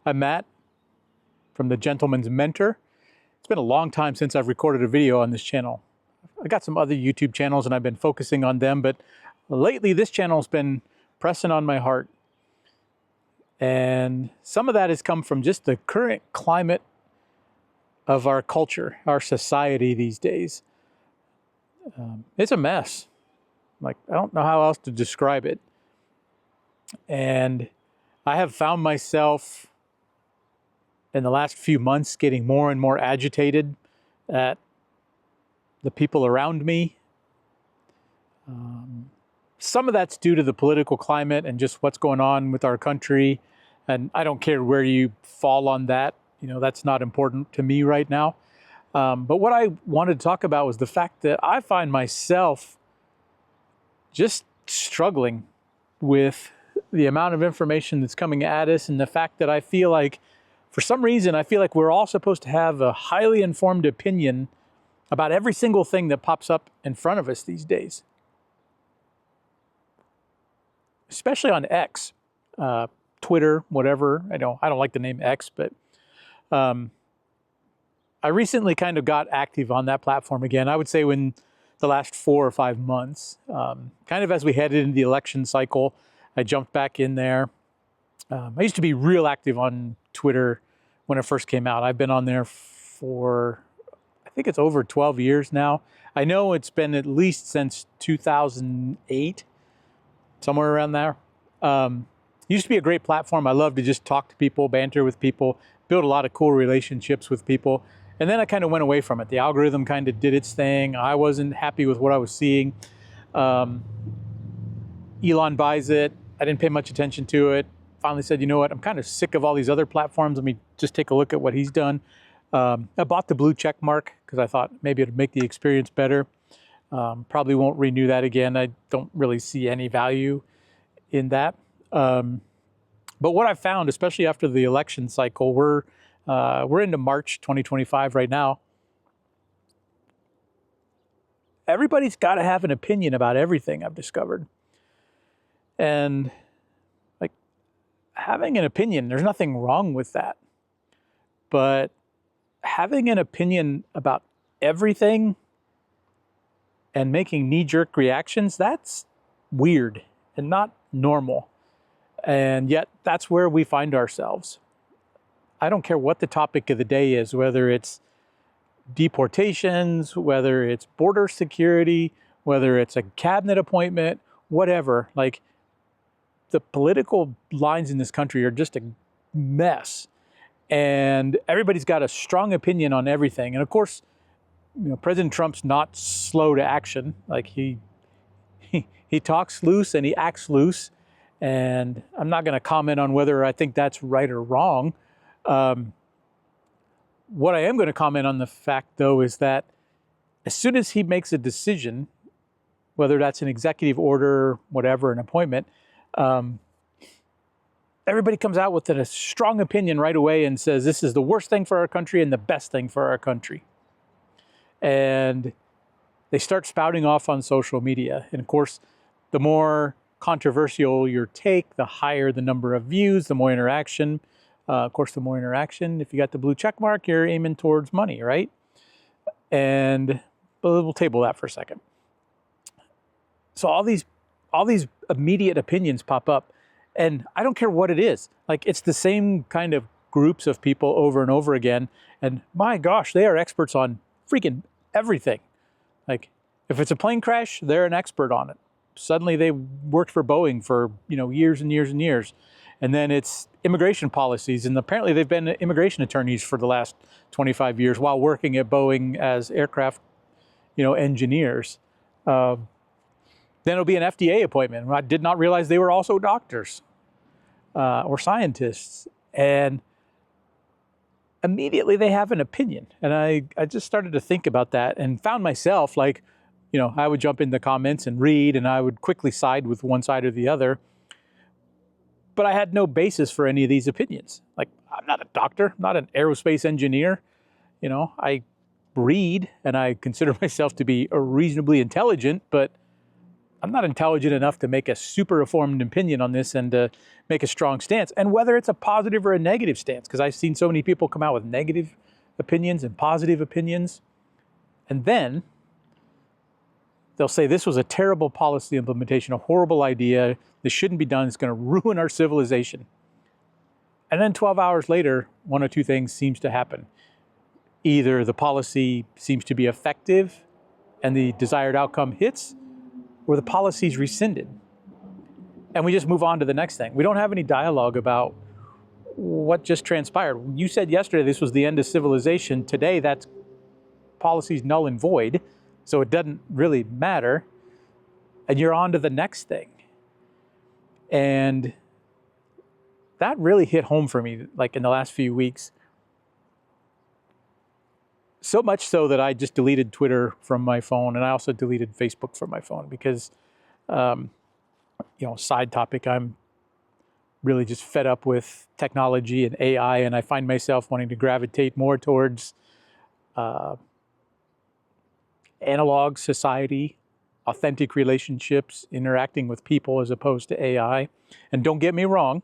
I'm Matt from The Gentleman's Mentor. It's been a long time since I've recorded a video on this channel. I got some other YouTube channels and I've been focusing on them, but lately this channel's been pressing on my heart. And some of that has come from just the current climate of our culture, our society these days. It's a mess. Like, I don't know how else to describe it. And I have found myself in the last few months getting more and more agitated at the people around me. Some of that's due to the political climate and just what's going on with our country. And I don't care where you fall on that. You know, that's not important to me right now. But what I wanted to talk about was the fact that I find myself just struggling with the amount of information that's coming at us, and the fact that I feel like, for some reason, I feel like we're all supposed to have a highly informed opinion about every single thing that pops up in front of us these days. Especially on X, Twitter, whatever. I don't like the name X, but I recently kind of got active on that platform again. I would say in the last 4 or 5 months, kind of as we headed into the election cycle, I jumped back in there. I used to be real active on Twitter when it first came out. I've been on there for, I think it's over 12 years now. I know it's been at least since 2008, somewhere around there. Used to be a great platform. I love to just talk to people, banter with people, build a lot of cool relationships with people. And then I kind of went away from it. The algorithm kind of did its thing. I wasn't happy with what I was seeing. Elon buys it. I didn't pay much attention to it. Finally said, you know what, I'm kind of sick of all these other platforms. Let me just take a look at what he's done. I bought the blue check mark because I thought maybe it'd make the experience better. Probably won't renew that again. I don't really see any value in that. But what I found, especially after the election cycle, we're into March 2025 right now. Everybody's got to have an opinion about everything, I've discovered. And like, having an opinion, there's nothing wrong with that. But having an opinion about everything and making knee-jerk reactions, that's weird and not normal. And yet that's where we find ourselves. I don't care what the topic of the day is, whether it's deportations, whether it's border security, whether it's a cabinet appointment, whatever. Like, the political lines in this country are just a mess. And everybody's got a strong opinion on everything. And of course, you know, President Trump's not slow to action. Like, he talks loose and he acts loose. And I'm not going to comment on whether I think that's right or wrong. What I am going to comment on the fact, though, is that as soon as he makes a decision, whether that's an executive order, whatever, an appointment, everybody comes out with a strong opinion right away and says this is the worst thing for our country and the best thing for our country. And they start spouting off on social media. And of course, the more controversial your take, the higher the number of views, the more interaction. Of course, the more interaction, if you got the blue check mark, you're aiming towards money, right? And we'll table that for a second. So all these immediate opinions pop up, and I don't care what it is. Like, it's the same kind of groups of people over and over again. And my gosh, they are experts on freaking everything. Like, if it's a plane crash, they're an expert on it. Suddenly they worked for Boeing for, you know, years and years and years. And then it's immigration policies. And apparently they've been immigration attorneys for the last 25 years while working at Boeing as aircraft, you know, engineers. Then it'll be an FDA appointment. I did not realize they were also doctors or scientists. And immediately they have an opinion. And I just started to think about that and found myself like, you know, I would jump in the comments and read, and I would quickly side with one side or the other. But I had no basis for any of these opinions. Like, I'm not a doctor, I'm not an aerospace engineer. You know, I read and I consider myself to be reasonably intelligent, but I'm not intelligent enough to make a super informed opinion on this and to make a strong stance. And whether it's a positive or a negative stance, because I've seen so many people come out with negative opinions and positive opinions. And then they'll say this was a terrible policy implementation, a horrible idea. This shouldn't be done. It's going to ruin our civilization. And then 12 hours later, one or two things seems to happen. Either the policy seems to be effective and the desired outcome hits, or the policy is rescinded. And we just move on to the next thing. We don't have any dialogue about what just transpired. You said yesterday this was the end of civilization. Today, that policy is null and void, so it doesn't really matter. And you're on to the next thing. And that really hit home for me, like in the last few weeks. So much so that I just deleted Twitter from my phone, and I also deleted Facebook from my phone because, side topic, I'm really just fed up with technology and AI, and I find myself wanting to gravitate more towards analog society, authentic relationships, interacting with people as opposed to AI. And don't get me wrong,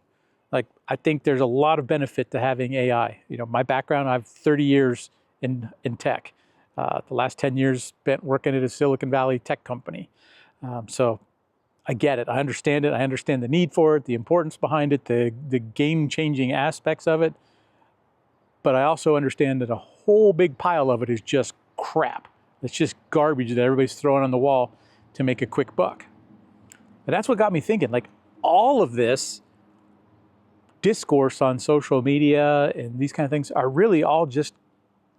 like I think there's a lot of benefit to having AI. My background, I have 30 years in tech. The last 10 years spent working at a Silicon Valley tech company. So I get it. I understand it. I understand the need for it, the importance behind it, the game-changing aspects of it. But I also understand that a whole big pile of it is just crap. It's just garbage that everybody's throwing on the wall to make a quick buck. And that's what got me thinking, like all of this discourse on social media and these kind of things are really all just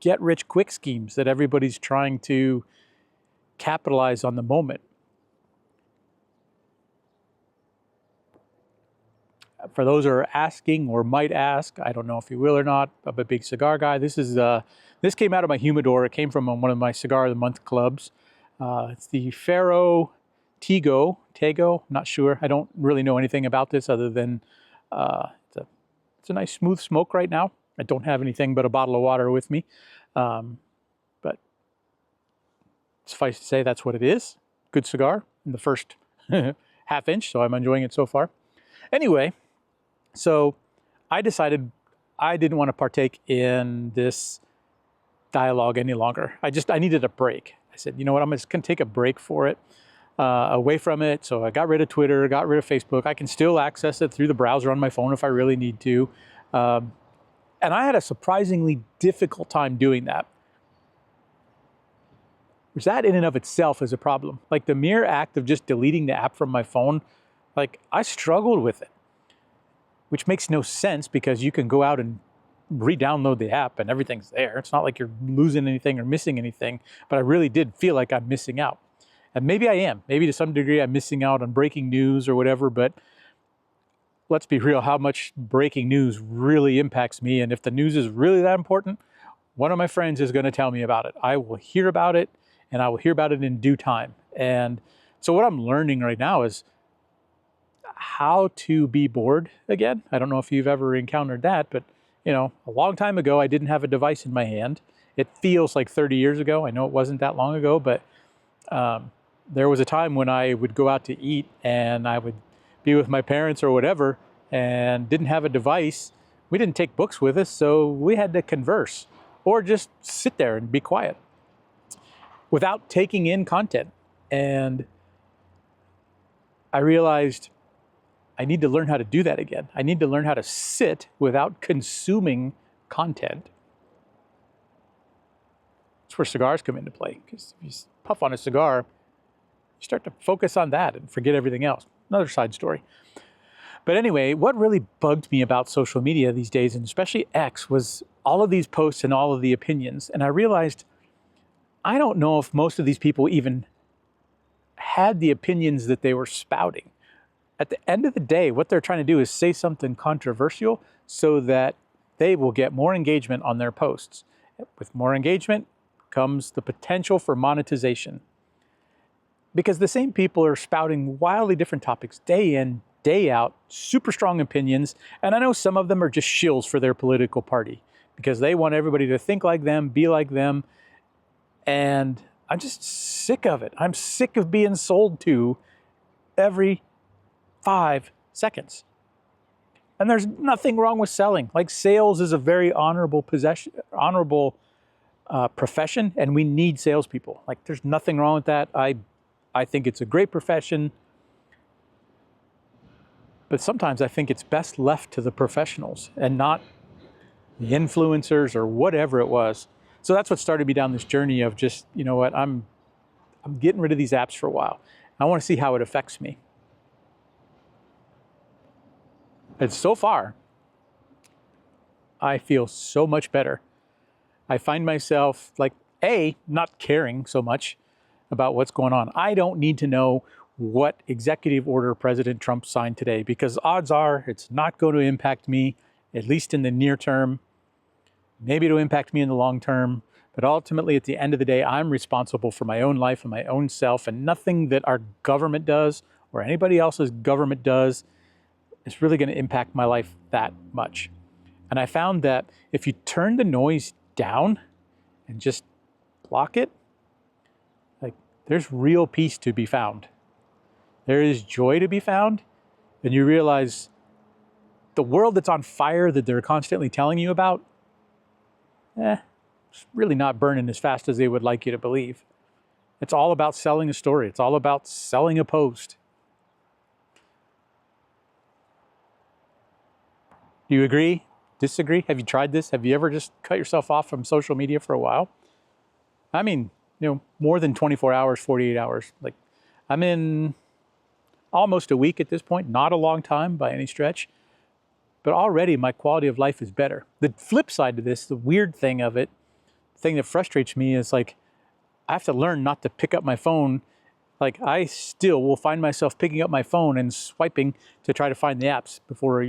get-rich-quick schemes that everybody's trying to capitalize on the moment. For those who are asking or might ask, I don't know if you will or not, I'm a big cigar guy. This came out of my humidor. It came from one of my Cigar of the Month clubs. It's the Faro Tego, not sure. I don't really know anything about this other than it's a nice smooth smoke right now. I don't have anything but a bottle of water with me. But suffice to say, that's what it is. Good cigar in the first half inch, so I'm enjoying it so far. Anyway, so I decided I didn't want to partake in this dialogue any longer. I needed a break. I said, you know what, I'm just going to take a break for it, away from it. So I got rid of Twitter, got rid of Facebook. I can still access it through the browser on my phone if I really need to. And I had a surprisingly difficult time doing that. Which that in and of itself is a problem. Like the mere act of just deleting the app from my phone, like I struggled with it. Which makes no sense because you can go out and re-download the app and everything's there. It's not like you're losing anything or missing anything, but I really did feel like I'm missing out. And maybe I am. Maybe to some degree I'm missing out on breaking news or whatever, but let's be real, how much breaking news really impacts me. And if the news is really that important, one of my friends is going to tell me about it. I will hear about it, and I will hear about it in due time. And so what I'm learning right now is how to be bored again. I don't know if you've ever encountered that, but a long time ago, I didn't have a device in my hand. It feels like 30 years ago. I know it wasn't that long ago, but there was a time when I would go out to eat and I would be with my parents or whatever and didn't have a device. We didn't take books with us, so we had to converse or just sit there and be quiet without taking in content. And I realized I need to learn how to do that again. I need to learn how to sit without consuming content. That's where cigars come into play, because if you puff on a cigar, you start to focus on that and forget everything else. Another side story. But anyway, what really bugged me about social media these days, and especially X, was all of these posts and all of the opinions. And I realized I don't know if most of these people even had the opinions that they were spouting. At the end of the day, what they're trying to do is say something controversial so that they will get more engagement on their posts. With more engagement comes the potential for monetization. Because the same people are spouting wildly different topics day in, day out, super strong opinions, and I know some of them are just shills for their political party because they want everybody to think like them, be like them, and I'm just sick of it. I'm sick of being sold to every 5 seconds. And there's nothing wrong with selling. Like, sales is a very honorable profession, and we need salespeople. Like, there's nothing wrong with that. I think it's a great profession, but sometimes I think it's best left to the professionals and not the influencers or whatever it was. So that's what started me down this journey of just, you know what, I'm getting rid of these apps for a while. I want to see how it affects me. And so far, I feel so much better. I find myself like, not caring so much about what's going on. I don't need to know what executive order President Trump signed today, because odds are it's not going to impact me, at least in the near term. Maybe it'll impact me in the long term, but ultimately at the end of the day, I'm responsible for my own life and my own self, and nothing that our government does or anybody else's government does is really going to impact my life that much. And I found that if you turn the noise down and just block it, like, there's real peace to be found. There is joy to be found, and you realize the world that's on fire that they're constantly telling you about, it's really not burning as fast as they would like you to believe. It's all about selling a story. It's all about selling a post. Do you agree? Disagree? Have you tried this? Have you ever just cut yourself off from social media for a while? I mean, more than 24 hours, 48 hours. Like, I'm in almost a week at this point, not a long time by any stretch, but already my quality of life is better. The flip side to this, the weird thing of it, the thing that frustrates me is, like, I have to learn not to pick up my phone. Like, I still will find myself picking up my phone and swiping to try to find the apps before,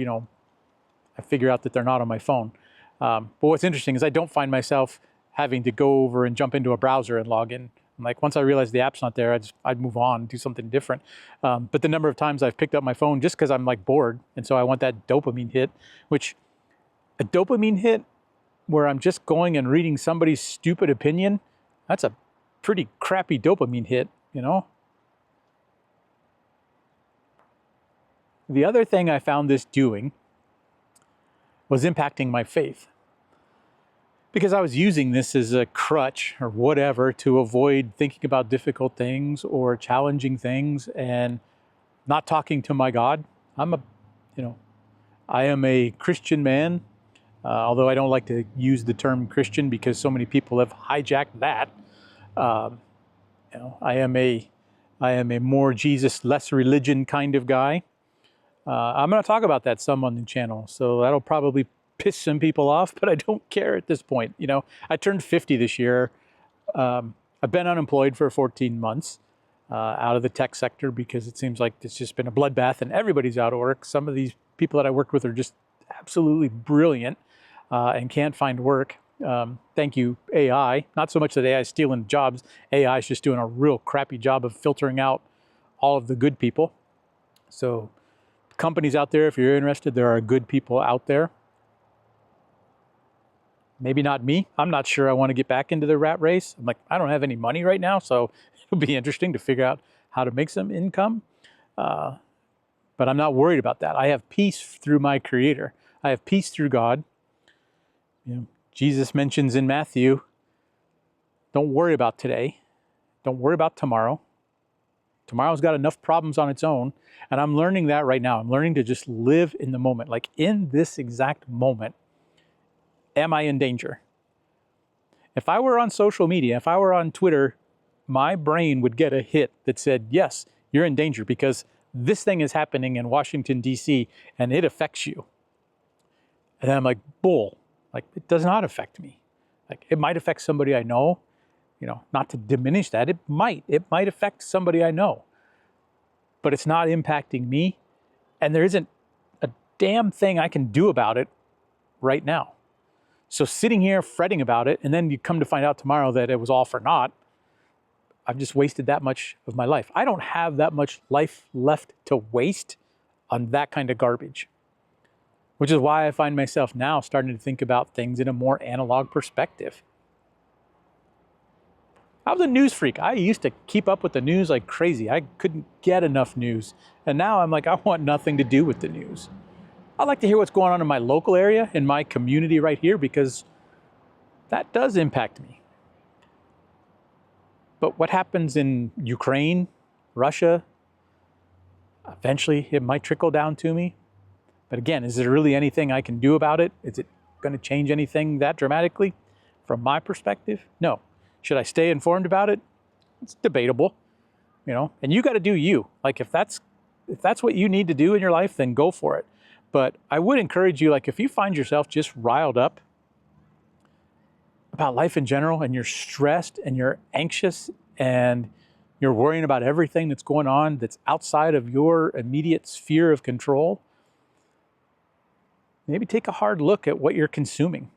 I figure out that they're not on my phone. But what's interesting is I don't find myself having to go over and jump into a browser and log in. Like, once I realize the app's not there, I'd move on, do something different. But the number of times I've picked up my phone just because I'm like bored, and so I want that dopamine hit, which a dopamine hit where I'm just going and reading somebody's stupid opinion, that's a pretty crappy dopamine hit, The other thing I found this doing was impacting my faith, because I was using this as a crutch or whatever to avoid thinking about difficult things or challenging things and not talking to my God. I am a Christian man, although I don't like to use the term Christian because so many people have hijacked that. I am a more Jesus, less religion kind of guy. I'm going to talk about that some on the channel, so that'll probably piss some people off, but I don't care at this point. I turned 50 this year. I've been unemployed for 14 months out of the tech sector because it seems like it's just been a bloodbath and everybody's out of work. Some of these people that I worked with are just absolutely brilliant and can't find work. Thank you, AI. Not so much that AI is stealing jobs. AI is just doing a real crappy job of filtering out all of the good people. So companies out there, if you're interested, there are good people out there. Maybe not me. I'm not sure I want to get back into the rat race. I'm like, I don't have any money right now, so it'll be interesting to figure out how to make some income. But I'm not worried about that. I have peace through my Creator. I have peace through God. Jesus mentions in Matthew, don't worry about today. Don't worry about tomorrow. Tomorrow's got enough problems on its own. And I'm learning that right now. I'm learning to just live in the moment. Like, in this exact moment, am I in danger? If I were on social media, if I were on Twitter, my brain would get a hit that said, yes, you're in danger because this thing is happening in Washington, D.C., and it affects you. And then I'm like, bull. Like, it does not affect me. Like, it might affect somebody I know, not to diminish that. It might affect somebody I know, but it's not impacting me. And there isn't a damn thing I can do about it right now. So sitting here fretting about it, and then you come to find out tomorrow that it was all for naught, I've just wasted that much of my life. I don't have that much life left to waste on that kind of garbage, which is why I find myself now starting to think about things in a more analog perspective. I was a news freak. I used to keep up with the news like crazy. I couldn't get enough news. And now I'm like, I want nothing to do with the news. I like to hear what's going on in my local area, in my community right here, because that does impact me. But what happens in Ukraine, Russia, eventually it might trickle down to me. But again, is there really anything I can do about it? Is it going to change anything that dramatically? From my perspective, no. Should I stay informed about it? It's debatable, and you got to do you. Like if that's what you need to do in your life, then go for it. But I would encourage you, like if you find yourself just riled up about life in general and you're stressed and you're anxious and you're worrying about everything that's going on that's outside of your immediate sphere of control, maybe take a hard look at what you're consuming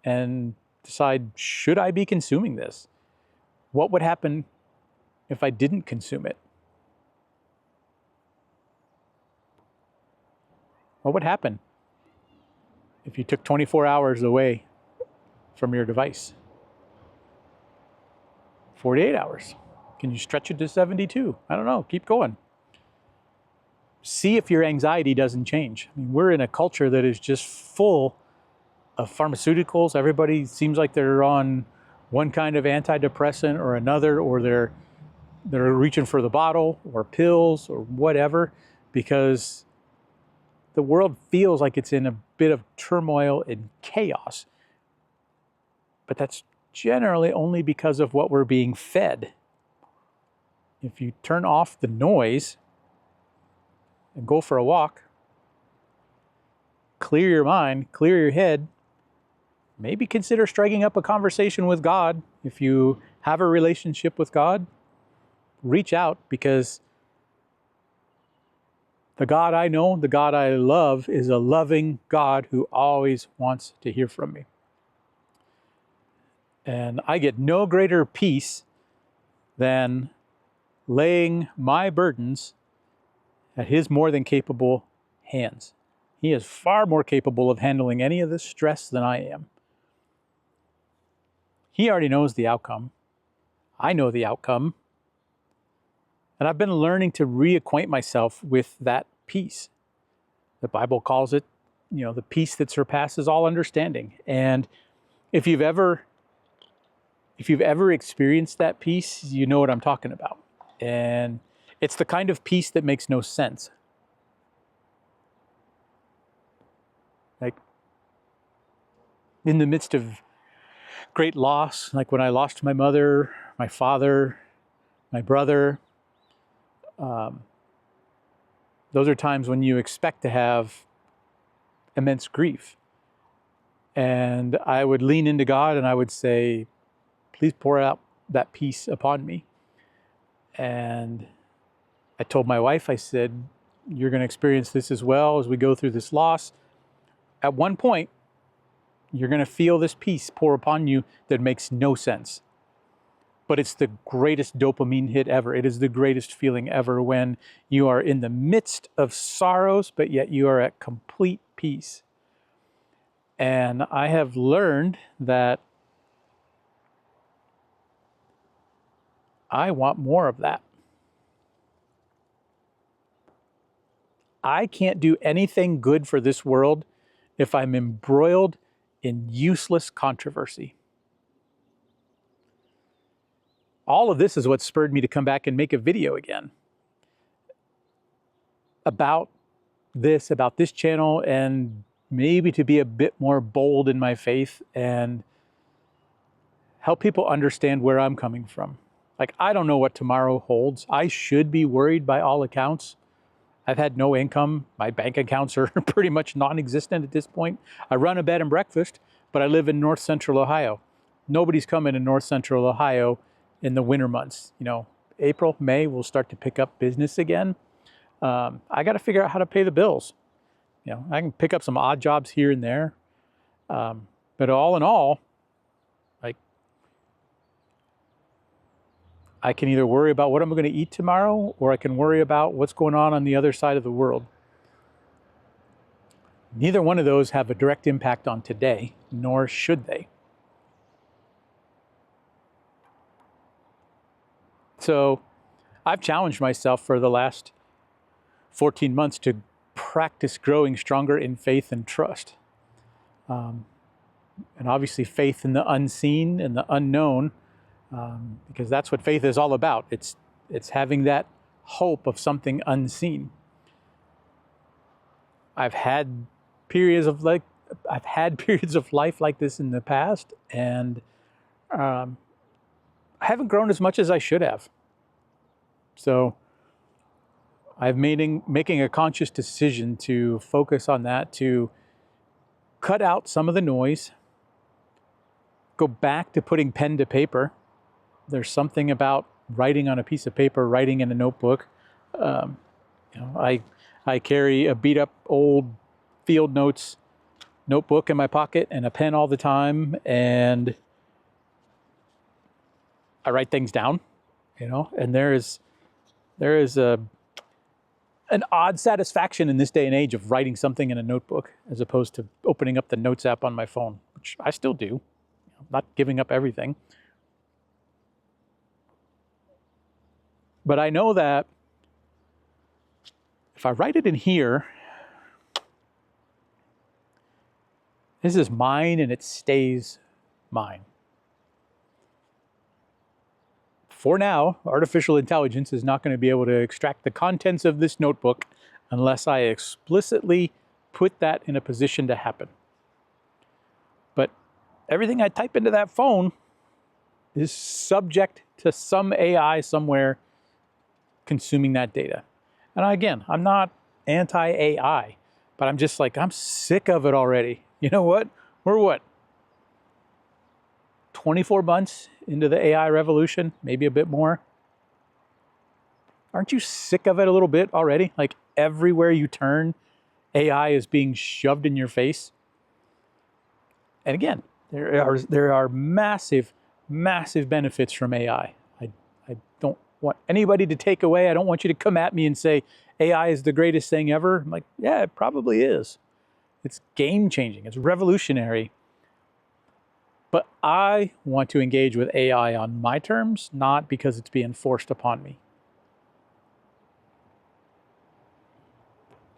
and decide, should I be consuming this? What would happen if I didn't consume it? What would happen if you took 24 hours away from your device? 48 hours. Can you stretch it to 72? I don't know. Keep going. See if your anxiety doesn't change. I mean, we're in a culture that is just full of pharmaceuticals. Everybody seems like they're on one kind of antidepressant or another, or they're reaching for the bottle or pills or whatever, because the world feels like it's in a bit of turmoil and chaos. But that's generally only because of what we're being fed. If you turn off the noise and go for a walk, clear your mind, clear your head, maybe consider striking up a conversation with God. If you have a relationship with God, reach out, because the God I know, the God I love, is a loving God who always wants to hear from me. And I get no greater peace than laying my burdens at His more than capable hands. He is far more capable of handling any of this stress than I am. He already knows the outcome. I know the outcome. And I've been learning to reacquaint myself with that peace. The Bible calls it, the peace that surpasses all understanding. And if you've ever experienced that peace, you know what I'm talking about. And it's the kind of peace that makes no sense. Like in the midst of great loss, like when I lost my mother, my father, my brother, those are times when you expect to have immense grief. And I would lean into God and I would say, please pour out that peace upon me. And I told my wife, I said, you're going to experience this as well as we go through this loss. At one point, you're going to feel this peace pour upon you that makes no sense. But it's the greatest dopamine hit ever. It is the greatest feeling ever when you are in the midst of sorrows, but yet you are at complete peace. And I have learned that I want more of that. I can't do anything good for this world if I'm embroiled in useless controversy. All of this is what spurred me to come back and make a video again about this channel, and maybe to be a bit more bold in my faith and help people understand where I'm coming from. Like, I don't know what tomorrow holds. I should be worried by all accounts. I've had no income. My bank accounts are pretty much non-existent at this point. I run a bed and breakfast, but I live in North Central Ohio. Nobody's coming to North Central Ohio in the winter months. April, May, we'll start to pick up business again. I got to figure out how to pay the bills. I can pick up some odd jobs here and there. But all in all, I can either worry about what I'm going to eat tomorrow, or I can worry about what's going on the other side of the world. Neither one of those have a direct impact on today, nor should they. So I've challenged myself for the last 14 months to practice growing stronger in faith and trust. And obviously faith in the unseen and the unknown, because that's what faith is all about. It's having that hope of something unseen. I've had periods of life like this in the past, and I haven't grown as much as I should have. So I'm making a conscious decision to focus on that, to cut out some of the noise, go back to putting pen to paper. There's something about writing on a piece of paper, writing in a notebook. I carry a beat up old field notes notebook in my pocket and a pen all the time, and I write things down, and there is an odd satisfaction in this day and age of writing something in a notebook as opposed to opening up the Notes app on my phone, which I still do. I'm not giving up everything. But I know that if I write it in here, this is mine and it stays mine. For now, artificial intelligence is not going to be able to extract the contents of this notebook unless I explicitly put that in a position to happen. But everything I type into that phone is subject to some AI somewhere consuming that data. And again, I'm not anti-AI, but I'm just like, I'm sick of it already. You know what? We're 24 months into the AI revolution, maybe a bit more. Aren't you sick of it a little bit already? Like everywhere you turn, AI is being shoved in your face. And again, there are massive, massive benefits from AI. I don't want anybody to take away. I don't want you to come at me and say AI is the greatest thing ever. I'm like, yeah, it probably is. It's game changing. It's revolutionary. But I want to engage with AI on my terms, not because it's being forced upon me.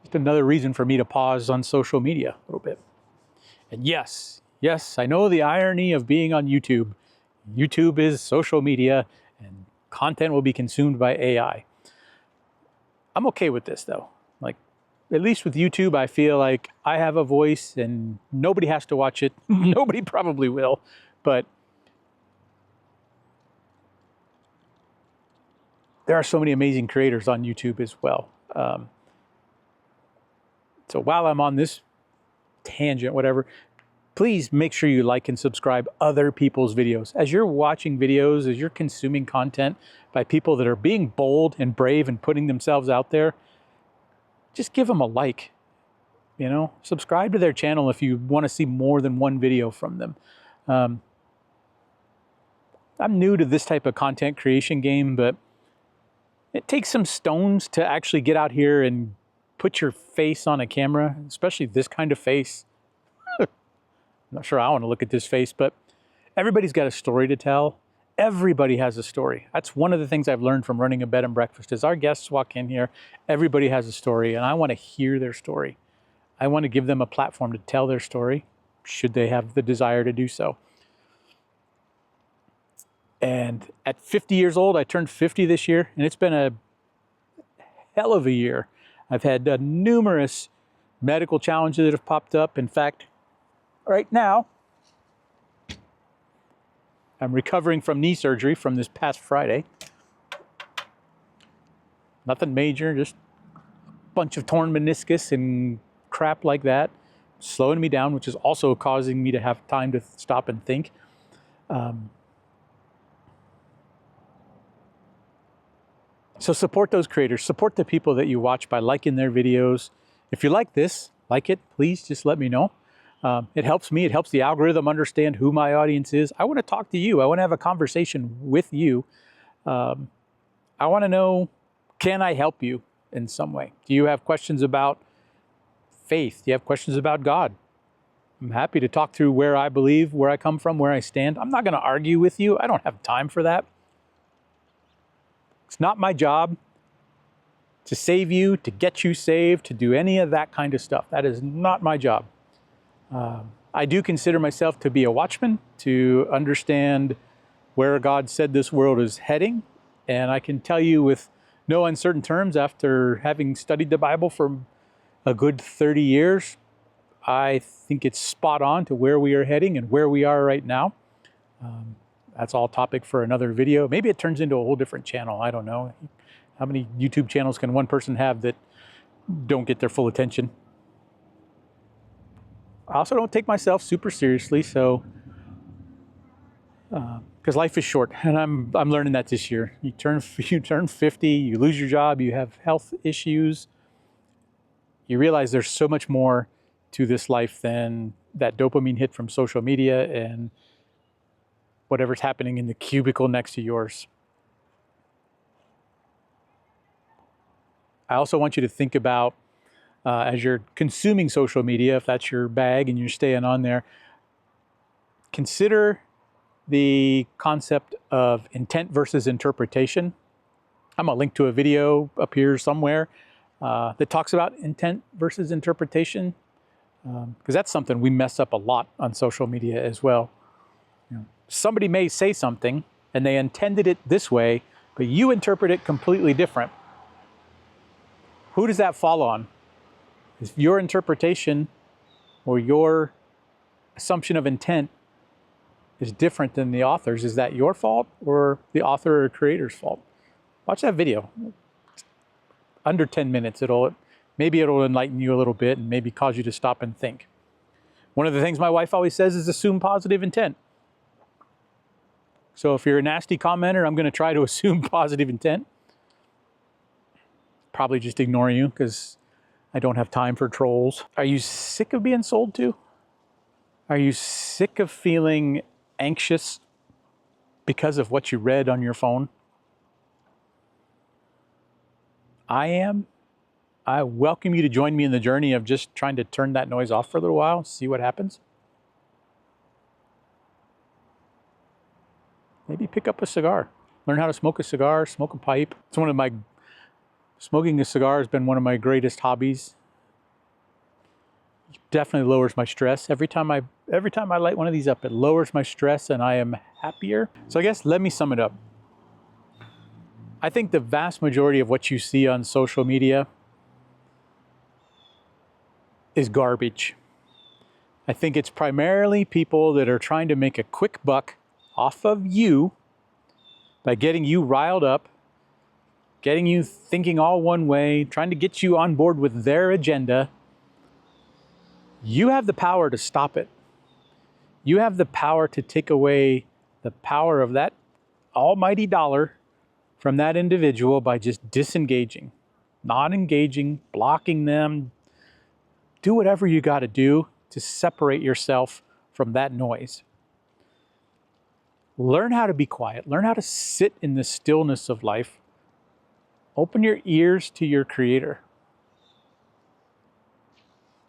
Just another reason for me to pause on social media a little bit. And yes, I know the irony of being on YouTube. YouTube is social media and content will be consumed by AI. I'm okay with this though. Like, at least with YouTube, I feel like I have a voice and nobody has to watch it. Nobody probably will, but there are so many amazing creators on YouTube as well. So while I'm on this tangent, whatever, please make sure you like and subscribe other people's videos. As you're watching videos, as you're consuming content by people that are being bold and brave and putting themselves out there, just give them a like, subscribe to their channel if you want to see more than one video from them. I'm new to this type of content creation game, but it takes some stones to actually get out here and put your face on a camera, especially this kind of face. I'm not sure I want to look at this face, but everybody's got a story to tell. Everybody has a story. That's one of the things I've learned from running a bed and breakfast is our guests walk in here, everybody has a story, and I want to hear their story. I want to give them a platform to tell their story, should they have the desire to do so. And at 50 years old, I turned 50 this year, and it's been a hell of a year. I've had numerous medical challenges that have popped up. In fact, right now, I'm recovering from knee surgery from this past Friday. Nothing major, just a bunch of torn meniscus and crap like that, slowing me down, which is also causing me to have time to stop and think. So support those creators, support the people that you watch by liking their videos. If you like this, like it, please just let me know. It helps me, it helps the algorithm understand who my audience is. I want to talk to you. I want to have a conversation with you. I want to know, can I help you in some way? Do you have questions about faith? Do you have questions about God? I'm happy to talk through where I believe, where I come from, where I stand. I'm not going to argue with you. I don't have time for that. It's not my job to save you, to get you saved, to do any of that kind of stuff. That is not my job. I do consider myself to be a watchman, to understand where God said this world is heading. And I can tell you with no uncertain terms, after having studied the Bible for a good 30 years, I think it's spot on to where we are heading and where we are right now. That's all topic for another video. Maybe it turns into a whole different channel. I don't know. How many YouTube channels can one person have that don't get their full attention? I also don't take myself super seriously, so because life is short, and I'm learning that this year. You turn 50, you lose your job, you have health issues. You realize there's so much more to this life than that dopamine hit from social media and whatever's happening in the cubicle next to yours. I also want you to think about, as you're consuming social media, if that's your bag and you're staying on there, consider the concept of intent versus interpretation. I'm going to link to a video up here somewhere that talks about intent versus interpretation, because that's something we mess up a lot on social media as well. Somebody may say something and they intended it this way, but you interpret it completely different. Who does that fall on? Is your interpretation or your assumption of intent is different than the author's? Is that your fault or the author or creator's fault? Watch that video. Under 10 minutes, maybe it'll enlighten you a little bit and maybe cause you to stop and think. One of the things my wife always says is assume positive intent. So if you're a nasty commenter, I'm going to try to assume positive intent. Probably just ignore you because I don't have time for trolls. Are you sick of being sold to? Are you sick of feeling anxious because of what you read on your phone? I am. I welcome you to join me in the journey of just trying to turn that noise off for a little while, see what happens. Maybe pick up a cigar. Learn how to smoke a cigar, smoke a pipe. Smoking a cigar has been one of my greatest hobbies. It definitely lowers my stress. Every time I light one of these up, it lowers my stress and I am happier. So I guess let me sum it up. I think the vast majority of what you see on social media is garbage. I think it's primarily people that are trying to make a quick buck off of you by getting you riled up, getting you thinking all one way, trying to get you on board with their agenda. You have the power to stop it. You have the power to take away the power of that almighty dollar from that individual by just disengaging, not engaging, blocking them. Do whatever you got to do to separate yourself from that noise. Learn how to be quiet. Learn how to sit in the stillness of life. Open your ears to your Creator.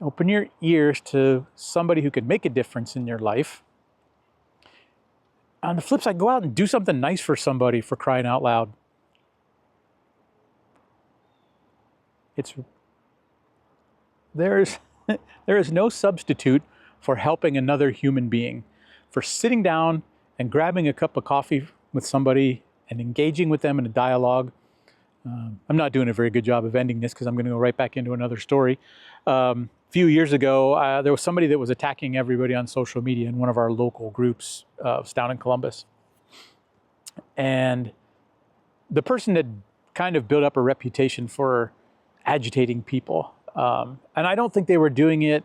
Open your ears to somebody who can make a difference in your life. On the flip side, go out and do something nice for somebody, for crying out loud. There is no substitute for helping another human being, for sitting down and grabbing a cup of coffee with somebody and engaging with them in a dialogue. I'm not doing a very good job of ending this because I'm going to go right back into another story. A few years ago, there was somebody that was attacking everybody on social media in one of our local groups down in Columbus. And the person had kind of built up a reputation for agitating people. And I don't think they were doing it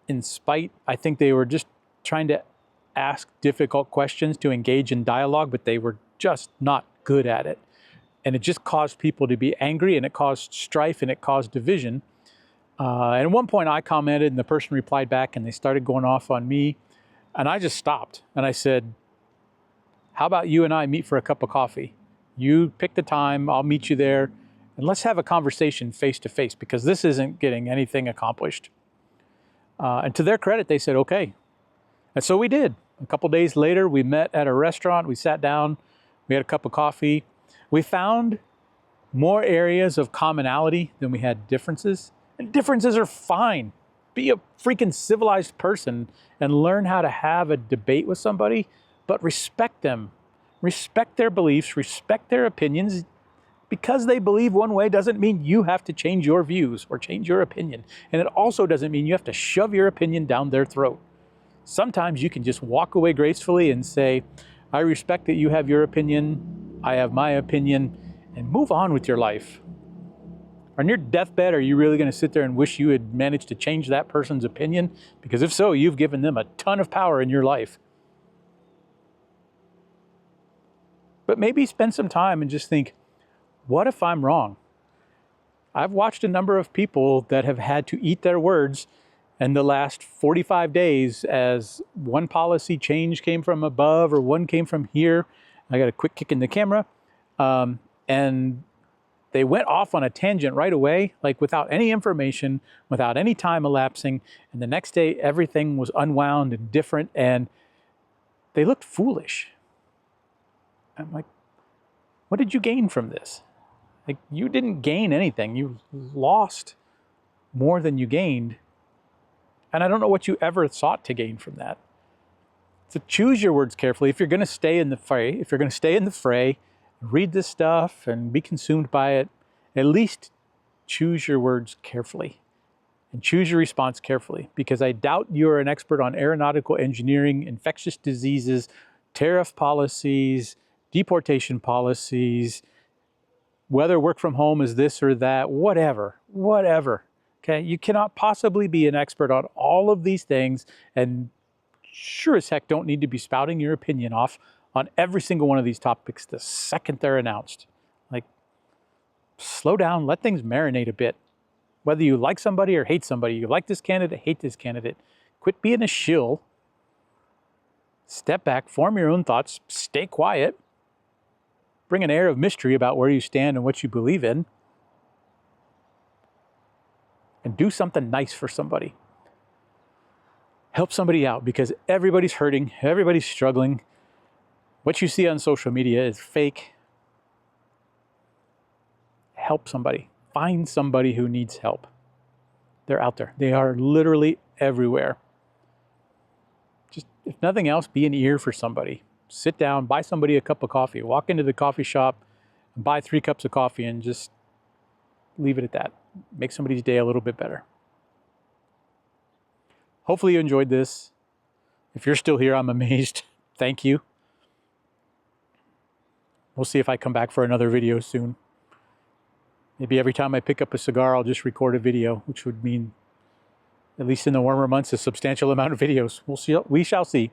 in spite. I think they were just trying to ask difficult questions to engage in dialogue, but they were just not good at it. And it just caused people to be angry, and it caused strife, and it caused division. And at one point I commented and the person replied back and they started going off on me. And I just stopped and I said, how about you and I meet for a cup of coffee? You pick the time, I'll meet you there, and let's have a conversation face to face, because this isn't getting anything accomplished. And to their credit, they said, okay. And so we did. A couple days later, we met at a restaurant, we sat down, we had a cup of coffee. We found more areas of commonality than we had differences. And differences are fine. Be a freaking civilized person and learn how to have a debate with somebody, but respect them. Respect their beliefs, respect their opinions. Because they believe one way doesn't mean you have to change your views or change your opinion. And it also doesn't mean you have to shove your opinion down their throat. Sometimes you can just walk away gracefully and say, I respect that you have your opinion, I have my opinion, and move on with your life. On your deathbed, are you really going to sit there and wish you had managed to change that person's opinion? Because if so, you've given them a ton of power in your life. But maybe spend some time and just think, what if I'm wrong? I've watched a number of people that have had to eat their words in the last 45 days as one policy change came from above or one came from here. I got a quick kick in the camera. And they went off on a tangent right away, like without any information, without any time elapsing. And the next day, everything was unwound and different, and they looked foolish. I'm like, what did you gain from this? Like, you didn't gain anything. You lost more than you gained. And I don't know what you ever sought to gain from that. So choose your words carefully. If you're going to stay in the fray, read this stuff and be consumed by it, at least choose your words carefully and choose your response carefully, because I doubt you're an expert on aeronautical engineering, infectious diseases, tariff policies, deportation policies, whether work from home is this or that, whatever. Okay, you cannot possibly be an expert on all of these things, and sure as heck don't need to be spouting your opinion off on every single one of these topics the second they're announced. Like, slow down, let things marinate a bit. Whether you like somebody or hate somebody, you like this candidate, hate this candidate, quit being a shill. Step back, form your own thoughts, stay quiet, bring an air of mystery about where you stand and what you believe in, and do something nice for somebody. Help somebody out, because everybody's hurting, everybody's struggling. What you see on social media is fake. Help somebody. Find somebody who needs help. They're out there. They are literally everywhere. Just, if nothing else, be an ear for somebody. Sit down, buy somebody a cup of coffee, walk into the coffee shop and buy 3 cups of coffee and just leave it at that. Make somebody's day a little bit better. Hopefully you enjoyed this. If you're still here, I'm amazed. Thank you. We'll see if I come back for another video soon. Maybe every time I pick up a cigar, I'll just record a video, which would mean, at least in the warmer months, a substantial amount of videos. We shall see.